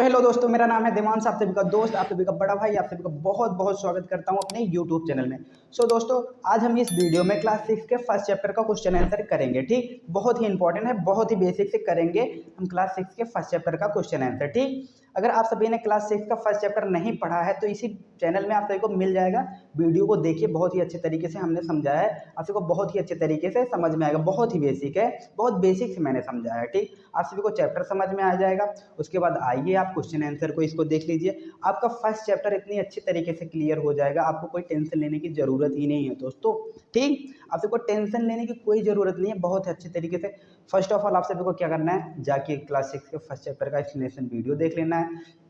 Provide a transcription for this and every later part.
Hello दोस्तों, मेरा नाम है देवांश, आप सभी का दोस्त, आप सभी का बड़ा भाई, आप सभी का बहुत बहुत स्वागत करता हूं अपने यूट्यूब चैनल में। दोस्तों, आज हम इस वीडियो में क्लास 6 के फर्स्ट चैप्टर का क्वेश्चन आंसर करेंगे। ठीक, बहुत ही इंपॉर्टेंट है, बहुत ही बेसिक से करेंगे हम क्लास 6 के फर्स्ट चैप्टर का क्वेश्चन आंसर। ठीक, अगर आप सभी ने क्लास 6 का फर्स्ट चैप्टर नहीं पढ़ा है तो इसी चैनल में आप सभी को मिल जाएगा। वीडियो को देखिए, बहुत ही अच्छे तरीके से हमने समझाया है, आप सभी को बहुत ही अच्छे तरीके से समझ में आएगा। बहुत ही बेसिक है, बहुत बेसिक से मैंने समझाया है। ठीक, आप सभी को चैप्टर समझ में आ जाएगा। उसके बाद आइए आप क्वेश्चन आंसर को इसको देख लीजिए, आपका फर्स्ट चैप्टर इतनी अच्छी तरीके से क्लियर हो जाएगा, आपको कोई टेंशन लेने की ज़रूरत ही नहीं है दोस्तों। ठीक, आप सबको टेंशन लेने की कोई ज़रूरत नहीं है, बहुत अच्छे तरीके से। फर्स्ट ऑफ ऑल आप सभी को क्या करना है, जाके क्लास 6 के फर्स्ट चैप्टर का एक्सप्लेनेशन वीडियो देख लेना है।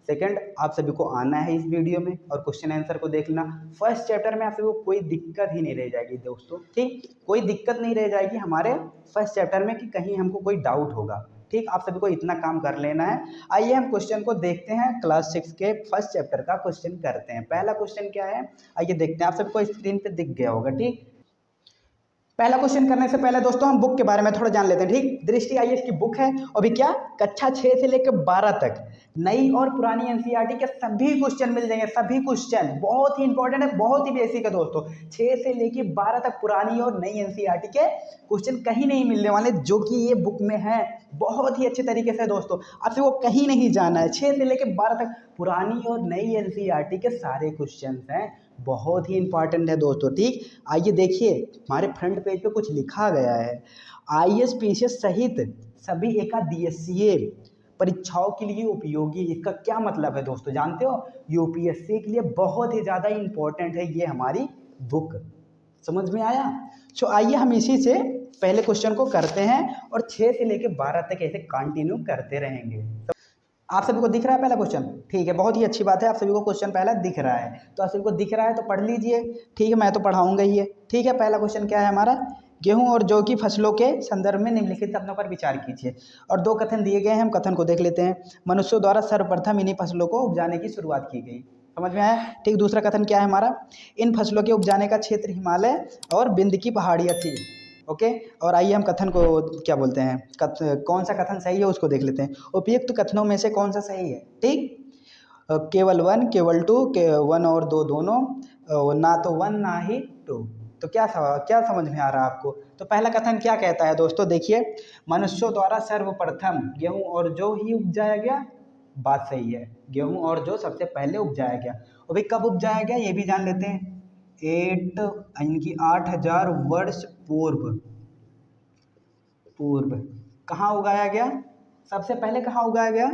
सेकंड, आप सभी को आना है इस वीडियो में और क्वेश्चन आंसर को देख लेना। फर्स्ट चैप्टर में आप सभी को कोई दिक्कत ही नहीं रह जाएगी दोस्तों। ठीक, कोई दिक्कत नहीं रह जाएगी हमारे फर्स्ट चैप्टर में कि कहीं हमको कोई डाउट होगा। ठीक, आप सभी को इतना काम कर लेना है। आइए हम क्वेश्चन को देखते हैं, क्लास 6 के फर्स्ट चैप्टर का क्वेश्चन करते हैं। पहला क्वेश्चन क्या है, आइए देखते हैं। आप सबको स्क्रीन पे दिख गया होगा। ठीक, पहला क्वेश्चन करने से पहले दोस्तों हम बुक के बारे में थोड़ा जान लेते हैं। ठीक, दृष्टि आईएएस की बुक है और भी क्या, कक्षा 6 से लेकर 12 तक नई और पुरानी एनसीईआरटी के सभी क्वेश्चन मिल जाएंगे। सभी क्वेश्चन बहुत ही इंपॉर्टेंट है, बहुत ही बेसिक है दोस्तों। 6 से लेकर 12 तक पुरानी और नई एनसीईआरटी के क्वेश्चन कहीं नहीं मिलने वाले, जो कि ये बुक में है। बहुत ही अच्छे तरीके से दोस्तों, आपसे वो कहीं नहीं जाना है। 6 से लेकर 12 तक पुरानी और नई एनसीईआरटी के सारे क्वेश्चन हैं, बहुत ही इंपॉर्टेंट है दोस्तों। ठीक, आइए देखिए, हमारे फ्रंट पेज पे कुछ लिखा गया है, आईएएस पीसीएस सहित सभी एकादिवसीय परीक्षाओं के लिए उपयोगी। इसका क्या मतलब है दोस्तों, जानते हो? यूपीएससी के लिए बहुत ही ज़्यादा इंपॉर्टेंट है ये हमारी बुक। समझ में आया? आइए हम इसी से पहले क्वेश्चन को करते हैं और 6 से लेकर 12 तक ऐसे कंटिन्यू करते रहेंगे। आप सभी को दिख रहा है पहला क्वेश्चन? ठीक है, बहुत ही अच्छी बात है, आप सभी को क्वेश्चन पहला दिख रहा है। तो आप सभी को दिख रहा है तो पढ़ लीजिए। ठीक है, मैं तो पढ़ाऊंगा ही है। ठीक है, पहला क्वेश्चन क्या है हमारा, गेहूं और जौ की फसलों के संदर्भ में निम्नलिखित कथनों पर विचार कीजिए। और 2 कथन दिए गए हैं, हम कथन को देख लेते हैं। मनुष्यों द्वारा सर्वप्रथम इन्हीं फसलों को उपजाने की शुरुआत की गई। समझ में आया? ठीक, दूसरा कथन क्या है हमारा, इन फसलों के उपजाने का क्षेत्र हिमालय और बिंद की पहाड़ियाँ थी। ओके, और आइए हम कथन को क्या बोलते हैं, कौन सा कथन सही है उसको देख लेते हैं। उपयुक्त कथनों में से कौन सा सही है? ठीक, केवल 1, केवल 2, 1 और 2 दोनों, ना तो 1 ना ही 2। तो क्या समझ में आ रहा है आपको? तो पहला कथन क्या कहता है दोस्तों, देखिए, मनुष्यों द्वारा सर्वप्रथम गेहूं और जौ ही उपजाया गया। बात सही है, गेहूं और जौ सबसे पहले उपजाया गया। और भाई कब उपजाया गया ये भी जान लेते हैं। 8,000 वर्ष पूर्व कहाँ उगाया गया? सबसे पहले कहाँ उगाया गया?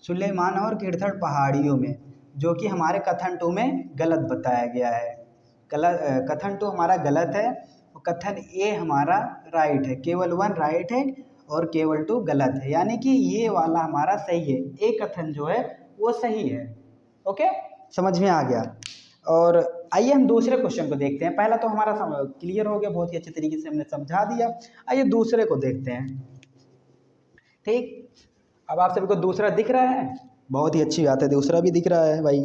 सुलेमान और गिरधड़ पहाड़ियों में, जो कि हमारे कथन 2 में गलत बताया गया है। कथन 2 हमारा गलत है और कथन ए हमारा राइट है। केवल 1 राइट है और केवल 2 गलत है, यानी कि ये वाला हमारा सही है। ए कथन जो है वो सही है। ओके, समझ में आ गया। और आइए हम दूसरे क्वेश्चन को देखते हैं। पहला तो हमारा क्लियर हो गया, बहुत ही अच्छे तरीके से हमने समझा दिया। आइए दूसरे को देखते हैं। ठीक, अब आप सभी को दूसरा दिख रहा है, बहुत ही अच्छी बात है, दूसरा भी दिख रहा है भाई,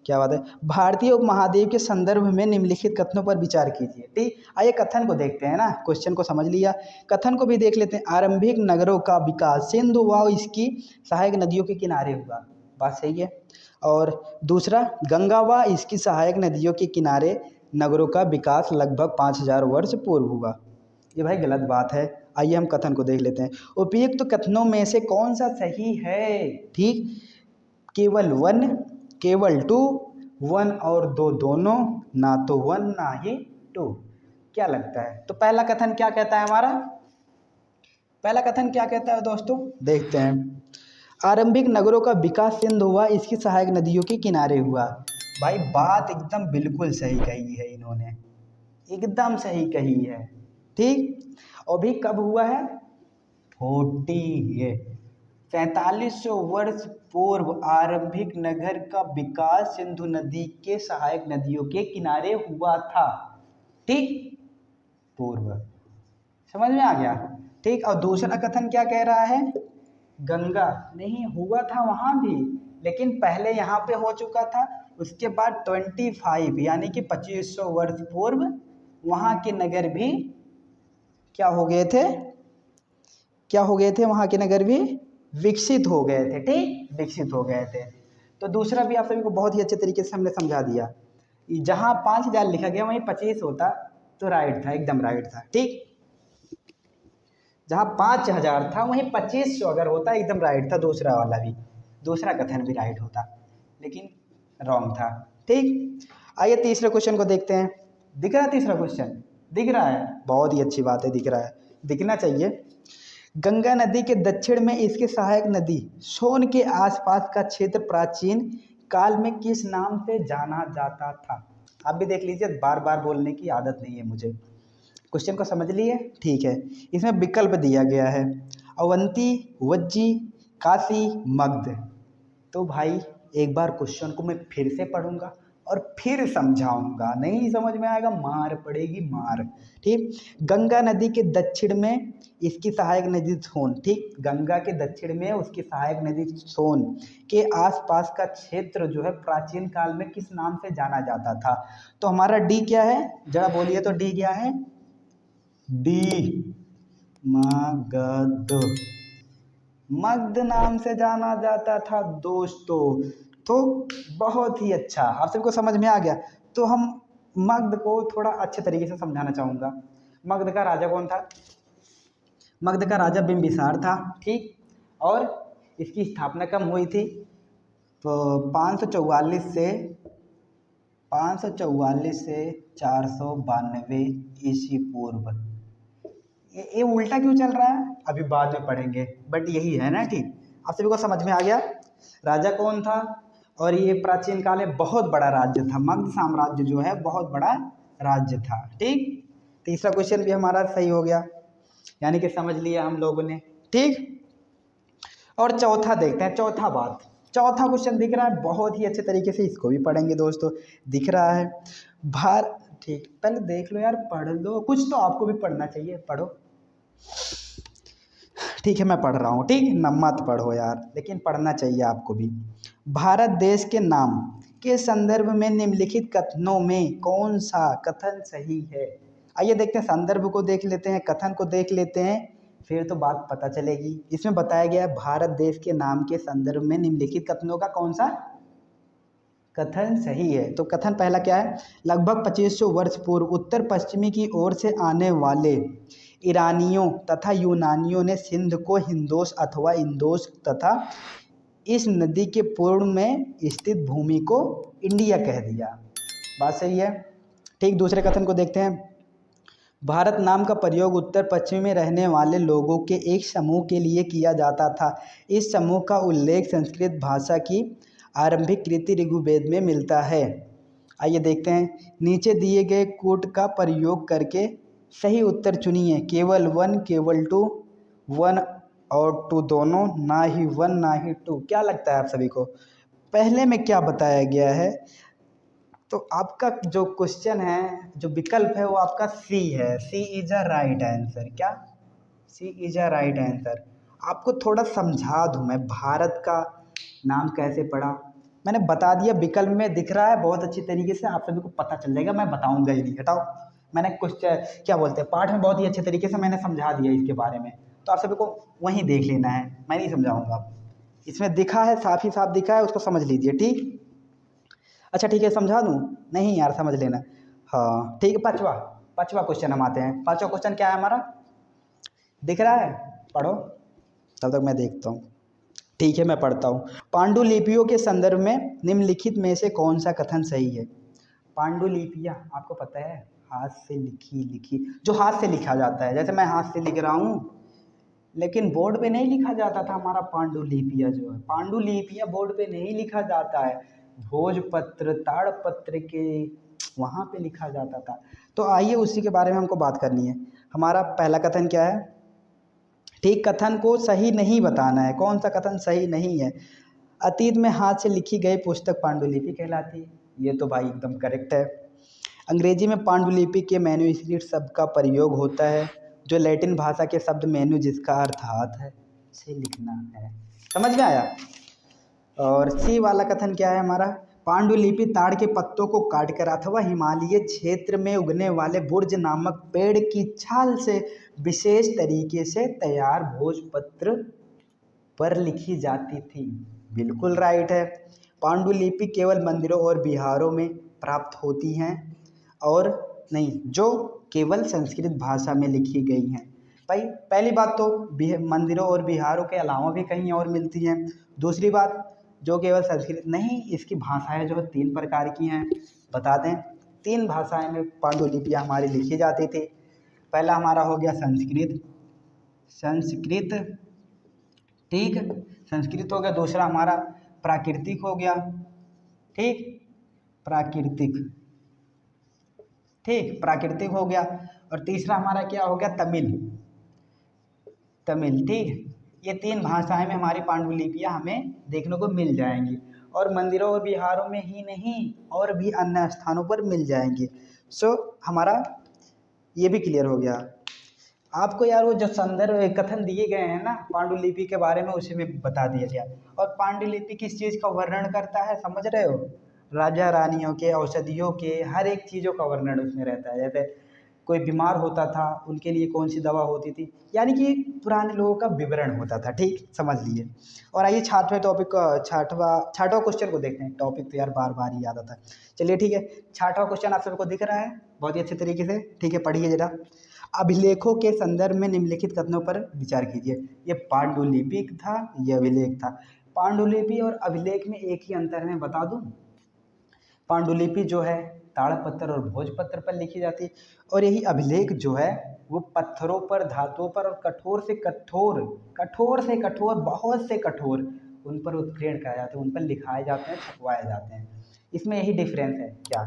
क्या बात है। भारतीय उपमहाद्वीप के संदर्भ में निम्नलिखित कथनों पर विचार कीजिए। ठीक, आइए कथन को देखते हैं ना, क्वेश्चन को समझ लिया, कथन को भी देख लेते हैं। आरंभिक नगरों का विकास सिंधु व इसकी सहायक नदियों के किनारे हुआ। बात सही है। और दूसरा, गंगा व इसकी सहायक नदियों के किनारे नगरों का विकास लगभग 5,000 वर्ष पूर्व हुआ। ये भाई गलत बात है। आइए हम कथन को देख लेते हैं। उपयुक्त कथनों में से कौन सा सही है? ठीक, केवल 1, केवल 2, 1 और 2 दोनों, ना तो 1 ना ही 2। क्या लगता है? तो पहला कथन क्या कहता है हमारा? पहला कथन क्या कहता है दोस्तों, देखते हैं। आरंभिक नगरों का विकास सिंधु हुआ, इसकी सहायक नदियों के किनारे हुआ। भाई बात एकदम बिल्कुल सही कही है इन्होंने, एकदम सही कही है। ठीक, और भी कब हुआ है? 4500 वर्ष पूर्व आरंभिक नगर का विकास सिंधु नदी के सहायक नदियों के किनारे हुआ था। ठीक, पूर्व, समझ में आ गया। ठीक, और दूसरा कथन क्या कह रहा है? गंगा नहीं हुआ था वहां भी, लेकिन पहले यहाँ पे हो चुका था उसके बाद 25 यानी कि 2500 वर्ष पूर्व वहाँ के नगर भी क्या हो गए थे, क्या हो गए थे, वहाँ के नगर भी विकसित हो गए थे। ठीक, विकसित हो गए थे। तो दूसरा भी आप सभी को बहुत ही अच्छे तरीके से हमने समझा दिया। जहाँ 5000 लिखा गया वहीं 25 होता तो राइट था, एकदम राइट था। ठीक, जहाँ 5000 था वहीं 2500 अगर होता एकदम राइट था, दूसरा वाला भी, दूसरा कथन भी राइट होता, लेकिन रॉन्ग था। ठीक, आइए तीसरे क्वेश्चन को देखते हैं। दिख रहा है तीसरा क्वेश्चन? दिख रहा है, बहुत ही अच्छी बात है, दिख रहा है, दिखना चाहिए। गंगा नदी के दक्षिण में इसकी सहायक नदी सोन के आसपास का क्षेत्र प्राचीन काल में किस नाम से जाना जाता था? आप भी देख लीजिए, बार बार बोलने की आदत नहीं है मुझे। क्वेश्चन को समझ लिए? ठीक है, इसमें विकल्प दिया गया है अवंती, वज्जी, काशी, मगध। तो भाई एक बार क्वेश्चन को मैं फिर से पढ़ूंगा और फिर समझाऊंगा, नहीं समझ में आएगा मार पड़ेगी मार। ठीक, गंगा नदी के दक्षिण में इसकी सहायक नदी सोन। ठीक, गंगा के दक्षिण में उसकी सहायक नदी सोन के आसपास का क्षेत्र जो है प्राचीन काल में किस नाम से जाना जाता था? तो हमारा डी क्या है, जरा बोलिए तो डी क्या है? डी मगध, मगध नाम से जाना जाता था दोस्तों। तो बहुत ही अच्छा, आप सबको समझ में आ गया। तो हम मगध को थोड़ा अच्छे तरीके से समझाना चाहूँगा। मगध का राजा कौन था? मगध का राजा बिंबिसार था। ठीक, और इसकी स्थापना कब हुई थी? तो 544 से 492 ईस्वी पूर्व। ये उल्टा क्यों चल रहा है अभी बाद में पढ़ेंगे, बट यही है ना। ठीक, आप सभी को समझ में आ गया राजा कौन था, और ये प्राचीन काल में बहुत बड़ा राज्य था। मगध साम्राज्य जो है बहुत बड़ा राज्य था। ठीक, तीसरा क्वेश्चन भी हमारा सही हो गया, यानी कि समझ लिया हम लोगों ने। ठीक, और चौथा देखते हैं, चौथा बात, चौथा क्वेश्चन दिख रहा है बहुत ही अच्छे तरीके से, इसको भी पढ़ेंगे दोस्तों। दिख रहा है ठीक, पहले देख लो यार, पढ़ लो, कुछ तो आपको भी पढ़ना चाहिए, पढ़ो। ठीक है, मैं पढ़ रहा हूँ। ठीक, न मत पढ़ो यार, लेकिन पढ़ना चाहिए आपको भी। भारत देश के नाम के संदर्भ में निम्नलिखित कथनों में कौन सा कथन सही है? आइए देखते हैं, संदर्भ को देख लेते हैं, कथन को देख लेते हैं, फिर तो बात पता चलेगी। इसमें बताया गया है भारत देश के नाम के संदर्भ में निम्नलिखित कथनों का कौन सा कथन सही है? तो कथन पहला क्या है? लगभग 2500 वर्ष पूर्व उत्तर पश्चिमी की ओर से आने वाले ईरानियों तथा यूनानियों ने सिंध को हिंदोस अथवा इंदोस तथा इस नदी के पूर्व में स्थित भूमि को इंडिया कह दिया। बात सही है। ठीक, दूसरे कथन को देखते हैं। भारत नाम का प्रयोग उत्तर पश्चिम में रहने वाले लोगों के एक समूह के लिए किया जाता था। इस समूह का उल्लेख संस्कृत भाषा की आरंभिक कृति ऋग्वेद में मिलता है। आइए देखते हैं, नीचे दिए गए कोड का प्रयोग करके सही उत्तर चुनिए। केवल 1, केवल 2, 1 और 2 दोनों, ना ही 1 ना ही 2। क्या लगता है आप सभी को पहले में क्या बताया गया है? तो आपका जो क्वेश्चन है, जो विकल्प है, वो आपका सी है। सी इज अ राइट आंसर। क्या? सी इज अ राइट आंसर। आपको थोड़ा समझा दूं मैं, भारत का नाम कैसे पढ़ा, मैंने बता दिया, विकल्प में दिख रहा है बहुत अच्छी तरीके से, आप सभी को पता चल जाएगा, मैं बताऊंगा ही नहीं। हटाओ, मैंने क्वेश्चन क्या बोलते हैं, पाठ में बहुत ही अच्छे तरीके से मैंने समझा दिया इसके बारे में, तो आप सभी को वहीं देख लेना है, मैं नहीं समझाऊंगा। इसमें दिखा है, साफ ही साफ दिखा है, उसको समझ लीजिए। ठीक, अच्छा ठीक है, समझा दूँ? नहीं यार, समझ लेना। हाँ ठीक है, पाँचवा क्वेश्चन हम आते हैं। पाँचवा क्वेश्चन क्या है हमारा, दिख रहा है? पढ़ो, तब तक मैं देखता हूँ। ठीक है, मैं पढ़ता हूँ। पांडुलिपियों के संदर्भ में निम्नलिखित में से कौन सा कथन सही है? पांडुलिपियाँ आपको पता है, हाथ से लिखी जो हाथ से लिखा जाता है, जैसे मैं हाथ से लिख रहा हूँ, लेकिन बोर्ड पे नहीं लिखा जाता था हमारा पांडुलिपियाँ जो है, पांडुलिपियाँ बोर्ड पे नहीं लिखा जाता है, भोजपत्र ताड़पत्र के वहाँ पे लिखा जाता था। तो आइए उसी के बारे में हमको बात करनी है। हमारा पहला कथन क्या है? ठीक, कथन को सही नहीं बताना है। कौन सा कथन सही नहीं है? अतीत में हाथ से लिखी गई पुस्तक पांडुलिपि कहलाती है। ये तो भाई एकदम करेक्ट है। अंग्रेजी में पांडुलिपि के मैन्यूस्क्रिप्ट शब्द का प्रयोग होता है, जो लैटिन भाषा के शब्द मेन्यू जिसका अर्थ हाथ है से लिखना है। समझ में आया? और सी वाला कथन क्या है हमारा? पांडुलिपि ताड़ के पत्तों को काटकर अथवा हिमालय क्षेत्र में उगने वाले बुर्ज नामक पेड़ की छाल से विशेष तरीके से तैयार भोजपत्र पर लिखी जाती थी। बिल्कुल राइट है। पांडुलिपि केवल मंदिरों और बिहारों में प्राप्त होती हैं और नहीं, जो केवल संस्कृत भाषा में लिखी गई हैं। भाई पहली बात तो मंदिरों और बिहारों के अलावा भी कहीं और मिलती हैं। दूसरी बात, जो केवल संस्कृत नहीं, इसकी भाषाएं जो 3 प्रकार की हैं, बता दें। 3 भाषाएं में पांडुलिपियाँ हमारी लिखी जाती थी। पहला हमारा हो गया संस्कृत, ठीक, संस्कृत हो गया। दूसरा हमारा प्राकृतिक हो गया, ठीक, प्राकृतिक हो गया। और तीसरा हमारा क्या हो गया, तमिल, ठीक। ये 3 भाषाएं में हमारी पांडुलिपियां हमें देखने को मिल जाएंगी और मंदिरों और बिहारों में ही नहीं और भी अन्य स्थानों पर मिल जाएंगी। हमारा ये भी क्लियर हो गया। आपको यार वो जो संदर्भ कथन दिए गए हैं ना पांडुलिपि के बारे में, उसे भी बता दिया गया। और पांडुलिपि किस चीज़ का वर्णन करता है, समझ रहे हो? राजा रानियों के, औषधियों के, हर एक चीज़ों का वर्णन उसमें रहता है। जैसे कोई बीमार होता था, उनके लिए कौन सी दवा होती थी, यानी कि पुराने लोगों का विवरण होता था, ठीक, समझ लिए। और आइए छठवां क्वेश्चन को देखते हैं। टॉपिक तो यार बार बार ही याद आता है। चलिए ठीक है, छठवां क्वेश्चन आप सबको दिख रहा है बहुत ही अच्छे तरीके से, ठीक है, पढ़िए जरा। अभिलेखों के संदर्भ में निम्नलिखित कथनों पर विचार कीजिए। ये पांडुलिपि था, ये अभिलेख था। पांडुलिपि और अभिलेख में एक ही अंतर है, बता दूं। पांडुलिपि जो है ताड़पत्र और भोजपत्र पर लिखी जाती है, और यही अभिलेख जो है वो पत्थरों पर, धातुओं पर और कठोर से कठोर, बहुत से कठोर उन पर उत्कीर्ण कराए जाते हैं, उन पर लिखाए जाते हैं, छपवाए जाते हैं। इसमें यही डिफरेंस है क्या,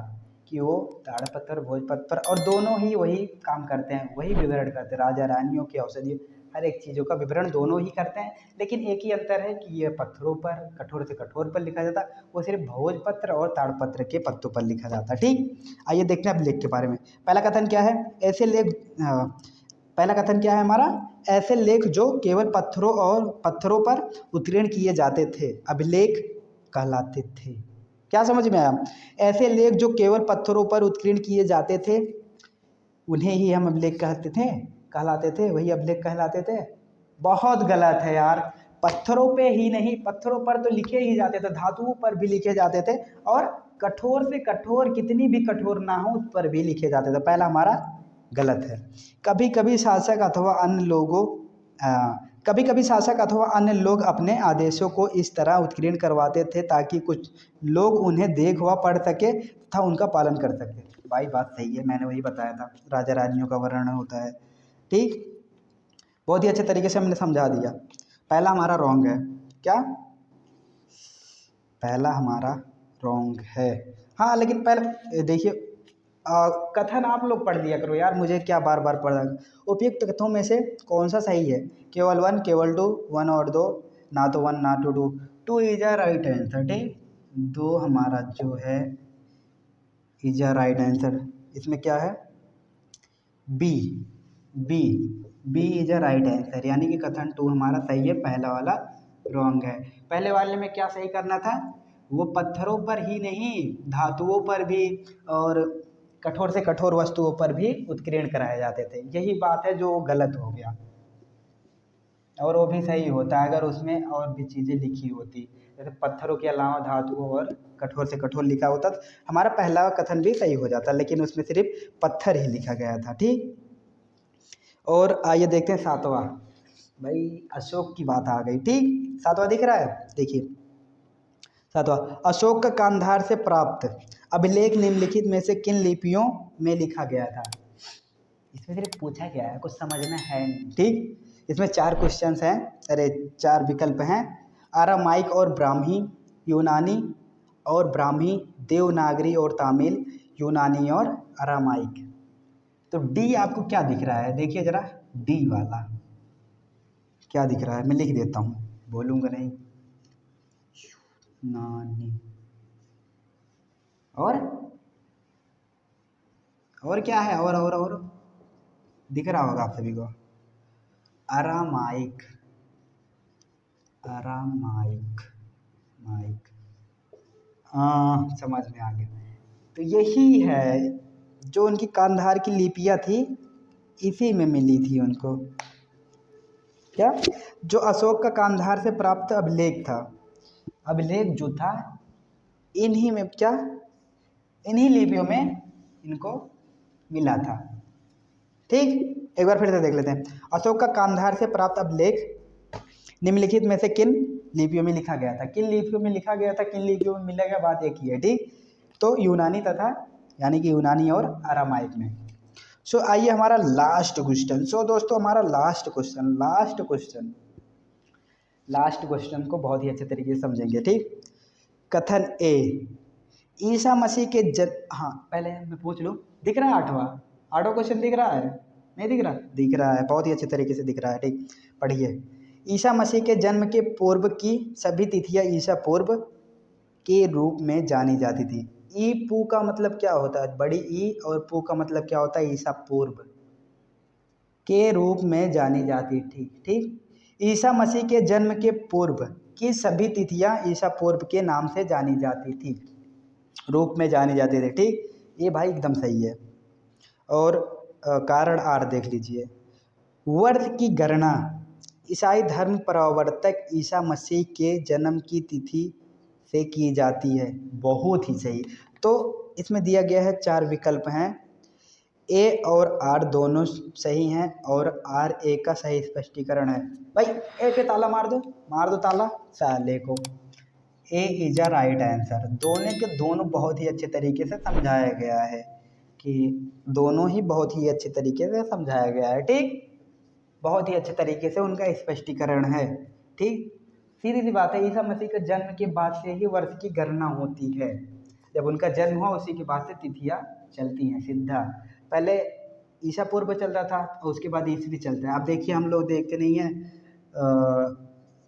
कि वो ताड़पत्र, भोजपत्र, और दोनों ही वही काम करते हैं, वही विवरण करते हैं। राजा रानियों की औषधि, हर एक चीज़ों का विवरण दोनों ही करते हैं। लेकिन एक ही अंतर है कि ये पत्थरों पर, कठोर से कठोर पर लिखा जाता है, वो सिर्फ भोजपत्र और ताड़पत्र के पत्तों पर लिखा जाता है, ठीक। आइए देखते हैं अब लेख के बारे में। पहला कथन क्या है, ऐसे लेख पहला कथन क्या है हमारा, ऐसे लेख जो केवल पत्थरों पर उत्कीर्ण किए जाते थे अभिलेख कहलाते थे। क्या समझ में आया? ऐसे लेख जो केवल पत्थरों पर उत्कीर्ण किए जाते थे उन्हें ही हम अभिलेख कहलाते थे, वही अभिलेख कहलाते थे। बहुत गलत है यार। पत्थरों पे ही नहीं, पत्थरों पर तो लिखे ही जाते थे, धातुओं पर भी लिखे जाते थे, और कठोर से कठोर, कितनी भी कठोर ना हो, उस पर भी लिखे जाते थे। पहला हमारा गलत है। कभी कभी शासक अथवा अन्य लोग अपने आदेशों को इस तरह उत्कीर्ण करवाते थे ताकि कुछ लोग उन्हें देख व पढ़ सके तथा उनका पालन कर सके। भाई बात सही है, मैंने वही बताया था, राजा रानियों का वर्णन होता है, ठीक। बहुत ही अच्छे तरीके से हमने समझा दिया। पहला हमारा रॉन्ग है। क्या? पहला हमारा रॉन्ग है। हाँ, लेकिन पहले देखिए, कथन आप लोग पढ़ लिया करो यार, मुझे क्या बार बार पढ़ा। उपयुक्त कथनों में से कौन सा सही है? केवल 1, केवल 2, 1 और 2, ना तो 1 ना तो 2। 2 इज अ राइट आंसर, ठीक। 2 हमारा जो है इज अ राइट आंसर। इसमें क्या है? B B B is a right answer, यानी कि कथन 2 हमारा सही है, पहला वाला रॉन्ग है। पहले वाले में क्या सही करना था? वो पत्थरों पर ही नहीं, धातुओं पर भी और कठोर से कठोर वस्तुओं पर भी उत्कीर्ण कराए जाते थे। यही बात है जो गलत हो गया, और वो भी सही होता अगर उसमें और भी चीज़ें लिखी होती, जैसे पत्थरों के अलावा धातुओं और कठोर से कठोर लिखा होता तो हमारा पहला कथन भी सही हो जाता, लेकिन उसमें सिर्फ पत्थर ही लिखा गया था, ठीक। और आइए देखते हैं सातवां। भाई अशोक की बात आ गई, ठीक। सातवां दिख रहा है, देखिए सातवां, अशोक का कांधार से प्राप्त अभिलेख निम्नलिखित में से किन लिपियों में लिखा गया था? इसमें सिर्फ पूछा गया है, कुछ समझना है नहीं, ठीक। इसमें 4 क्वेश्चंस हैं, अरे 4 विकल्प हैं। आरामाइक और ब्राह्मी, यूनानी और ब्राह्मी, देवनागरी और तमिल, यूनानी और आरामाइक। तो डी आपको क्या दिख रहा है, देखिए जरा, डी वाला क्या दिख रहा है, मैं लिख देता हूँ, बोलूँगा नहीं। यूनानी और क्या है, और दिख रहा होगा आप सभी को। अरामाइक, माइक, हाँ समझ में आ गया। तो यही है जो उनकी कांधार की लिपियाँ थी, इसी में मिली थी उनको। क्या? जो अशोक का कांधार से प्राप्त अभिलेख था, अभिलेख जो था इन्हीं में क्या, इन्हीं लिपियों में इनको मिला था। ठीक, एक बार फिर से देख लेते हैं। अशोक का कांधार से प्राप्त अभिलेख निम्नलिखित में से किन लिपियों में लिखा गया था? किन लिपियों में लिखा गया था, किन लिपियों में मिलेगा, बात एक ही है। ठीक, तो यूनानी तथा यानी कि यूनानी और अरामाइक में। सो आइए हमारा लास्ट क्वेश्चन। सो दोस्तों हमारा लास्ट क्वेश्चन को बहुत ही अच्छे तरीके से समझेंगे। ठीक, कथन ए, ईसा मसीह के हाँ पहले मैं पूछ लूँ, दिख रहा है आठवां क्वेश्चन दिख रहा है? नहीं दिख रहा? दिख रहा है, बहुत ही अच्छे तरीके से दिख रहा है। ठीक, पढ़िए। ईसा मसीह के जन्म के पूर्व की सभी तिथियां ईसा पूर्व के रूप में जानी जाती थी। ई पू का मतलब क्या होता है? बड़ी ई, और पू का मतलब क्या होता है? ईसा पूर्व के रूप में जानी जाती थी। ठीक, ईसा मसीह के जन्म के पूर्व की सभी तिथियां ईसा पूर्व के नाम से जानी जाती थी, रूप में जानी जाती थी। ठीक, ये भाई एकदम सही है। और कारण आर देख लीजिए। वर्ष की गणना ईसाई धर्म प्रवर्तक ईसा मसीह के जन्म की तिथि से की जाती है। बहुत ही सही। तो इसमें दिया गया है 4 विकल्प हैं, ए और आर दोनों सही हैं, और आर ए का सही स्पष्टीकरण है। भाई ए पे ताला मार दो ताला साले को। ए इज अ राइट आंसर। दोनों के दोनों बहुत ही अच्छे तरीके से समझाया गया है, कि दोनों ही बहुत ही अच्छे तरीके से समझाया गया है। ठीक, बहुत ही अच्छे तरीके से उनका स्पष्टीकरण है। ठीक, सीधी सी बात है, ईसा मसीह के जन्म के बाद से ही वर्ष की गणना होती है। जब उनका जन्म हुआ उसी के बाद से तिथियां चलती हैं सीधा। पहले ईसा पूर्व चलता था और उसके बाद ईसवी चलता है। आप देखिए, हम लोग देखते नहीं है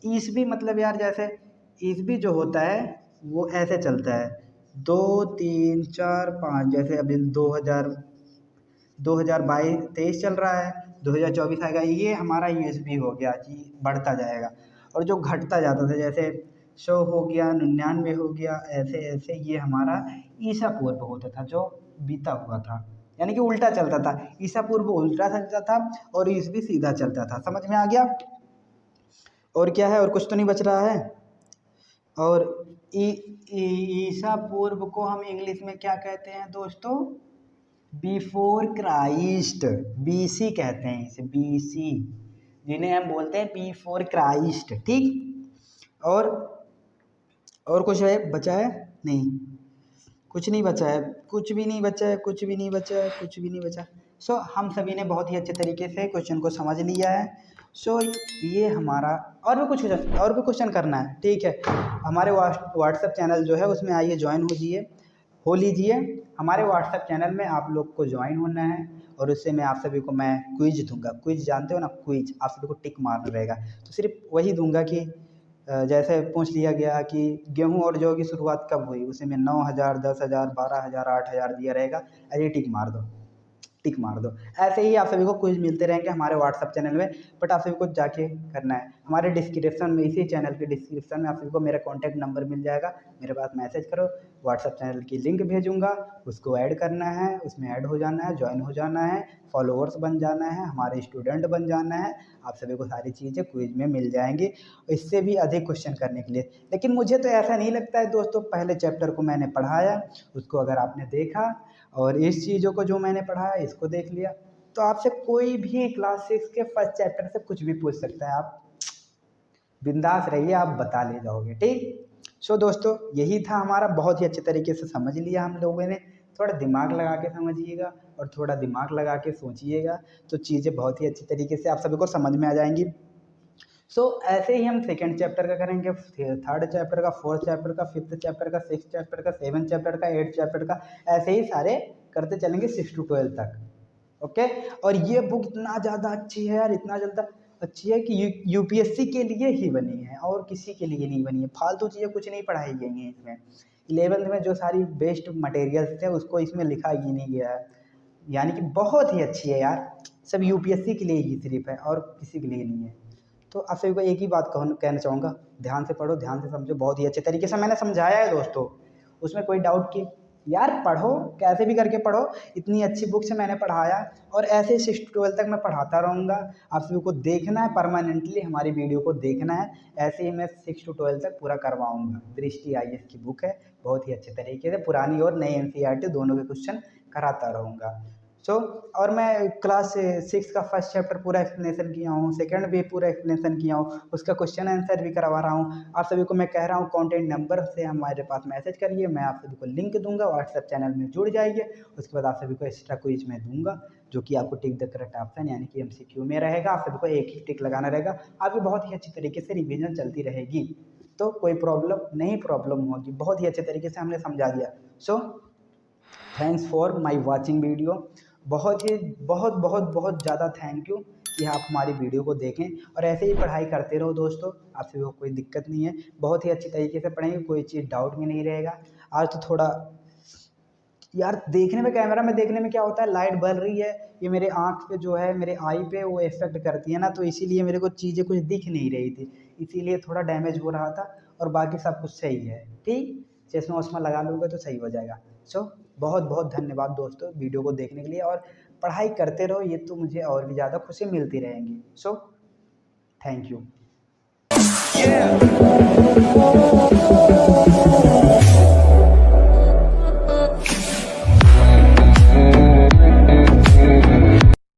ईसवी, मतलब यार जैसे ईसवी जो होता है वो ऐसे चलता है 2 3 4 5, जैसे अभी 2022-23 चल रहा है, 2024 आएगा, ये हमारा यूएसबी हो गया कि बढ़ता जाएगा। और जो घटता जाता था, जैसे 100 हो गया, 99 हो गया, ऐसे ऐसे ये हमारा ईसा पूर्व होता था जो बीता हुआ था, यानी कि उल्टा चलता था। ईसा पूर्व उल्टा चलता था और ईसवी सीधा चलता था। समझ में आ गया? और क्या है, और कुछ तो नहीं बच रहा है। और ईसा पूर्व को हम इंग्लिश में क्या कहते हैं दोस्तों? बिफोर क्राइस्ट, बीसी कहते हैं इसे, बीसी, जिन्हें हम बोलते हैं बिफोर क्राइस्ट। ठीक, और कुछ है बचा है? नहीं, कुछ नहीं बचा है, कुछ भी नहीं बचा है, कुछ भी नहीं बचा है, कुछ भी नहीं बचा। सो हम सभी ने बहुत ही अच्छे तरीके से क्वेश्चन को समझ लिया है। सो ये हमारा और भी क्वेश्चन करना है। ठीक है, हमारे व्हाट्सएप चैनल जो है उसमें आइए ज्वाइन हो लीजिए। हमारे व्हाट्सएप चैनल में आप लोग को ज्वाइन होना है, और उससे मैं आप सभी को मैं क्विज दूंगा। क्विज जानते हो ना, क्विज, आप सभी को टिक मारना रहेगा। तो सिर्फ वही दूंगा कि जैसे पूछ लिया गया कि गेहूं और जौ की शुरुआत कब हुई, उसे में 9,000, 10,000, 12,000, 8,000 दिया रहेगा, अरे टिक मार दो, टिक मार दो। ऐसे ही आप सभी को क्विज मिलते रहेंगे हमारे व्हाट्सएप चैनल में, बट आप सभी को जाके करना है। हमारे डिस्क्रिप्शन में, इसी चैनल के डिस्क्रिप्शन में आप सभी को मेरा कॉन्टैक्ट नंबर मिल जाएगा, मेरे पास मैसेज करो, व्हाट्सएप चैनल की लिंक भेजूंगा, उसको ऐड करना है, उसमें ऐड हो जाना है, ज्वाइन हो जाना है, फॉलोअर्स बन जाना है, हमारे स्टूडेंट बन जाना है। आप सभी को सारी चीज़ें क्विज में मिल जाएंगी, इससे भी अधिक क्वेश्चन करने के लिए। लेकिन मुझे तो ऐसा नहीं लगता है दोस्तों, पहले चैप्टर को मैंने पढ़ाया, उसको अगर आपने देखा और इस चीज़ों को जो मैंने पढ़ा है इसको देख लिया, तो आपसे कोई भी क्लास 6 के फर्स्ट चैप्टर से कुछ भी पूछ सकता है। आप बिंदास रहिए, आप बता ले जाओगे। ठीक, सो दोस्तों यही था हमारा, बहुत ही अच्छे तरीके से समझ लिया हम लोगों ने। थोड़ा दिमाग लगा के समझिएगा और थोड़ा दिमाग लगा के सोचिएगा, तो चीज़ें बहुत ही अच्छी तरीके से आप सभी को समझ में आ जाएंगी। सो ऐसे ही हम सेकेंड चैप्टर का करेंगे, थर्ड चैप्टर का, फोर्थ चैप्टर का, फिफ्थ चैप्टर का, सिक्स चैप्टर का, सेवन चैप्टर का, एट चैप्टर का, ऐसे ही सारे करते चलेंगे 6 to 12 तक। ओके, और ये बुक इतना ज़्यादा अच्छी है यार, इतना ज़्यादा अच्छी है कि यूपीएससी के लिए ही बनी है और किसी के लिए नहीं बनी है। फालतू चीज़ें कुछ नहीं पढ़ाई गई हैं इसमें। 11th में जो सारी बेस्ट मटेरियल्स थे उसको इसमें लिखा ही नहीं गया है, यानी कि बहुत ही अच्छी है यार, सब यूपीएससी के लिए ही सिर्फ है और किसी के लिए नहीं है। तो आप सभी को एक ही बात कहना चाहूँगा, ध्यान से पढ़ो, ध्यान से समझो, बहुत ही अच्छे तरीके से मैंने समझाया है दोस्तों, उसमें कोई डाउट की यार पढ़ो, कैसे भी करके पढ़ो। इतनी अच्छी बुक से मैंने पढ़ाया और ऐसे 6 to 12 तक मैं पढ़ाता रहूँगा। आप सभी को देखना है, परमानेंटली हमारी वीडियो को देखना है। ऐसे ही मैं 6 to 12 तक पूरा करवाऊँगा। दृष्टि IAS की बुक है, बहुत ही अच्छे तरीके से पुरानी और नई NCERT दोनों के क्वेश्चन कराता रहूँगा। और मैं क्लास 6 का फर्स्ट चैप्टर पूरा एक्सप्लेनेशन किया हूँ, सेकंड भी पूरा एक्सप्लेनेशन किया हूँ, उसका क्वेश्चन आंसर भी करवा रहा हूँ। आप सभी को मैं कह रहा हूँ कॉन्टैक्ट नंबर से हमारे पास मैसेज करिए, मैं आप सभी को लिंक दूंगा, व्हाट्सएप चैनल में जुड़ जाइए। उसके बाद आप सभी को एक्स्ट्रा क्विज में दूंगा, जो कि आपको टिक द करेक्ट ऑप्शन यानी कि MCQ में रहेगा। आप सभी को एक ही टिक लगाना रहेगा, आपकी बहुत ही अच्छी तरीके से रिविजन चलती रहेगी, तो कोई प्रॉब्लम होगी। बहुत ही अच्छे तरीके से हमने समझा दिया। Thanks for my watching video. बहुत ज़्यादा थैंक यू कि आप हमारी वीडियो को देखें और ऐसे ही पढ़ाई करते रहो दोस्तों। आप सभी को कोई दिक्कत नहीं है, बहुत ही अच्छी तरीके से पढ़ेंगे, कोई चीज़ डाउट में नहीं रहेगा। आज तो थोड़ा यार देखने में, कैमरा में देखने में क्या होता है, लाइट बल रही है, ये मेरे आँख पे जो है, मेरे आई पे वो इफेक्ट करती है ना, तो इसीलिए मेरे को चीज़ें कुछ दिख नहीं रही थी, इसीलिए थोड़ा डैमेज हो रहा था। और बाकी सब कुछ सही है, ठीक। चश्मा वश्मा लगा लूँगा तो सही हो जाएगा। बहुत बहुत धन्यवाद दोस्तों वीडियो को देखने के लिए, और पढ़ाई करते रहो, ये तो मुझे और भी ज़्यादा खुशी मिलती रहेंगी। Thank you.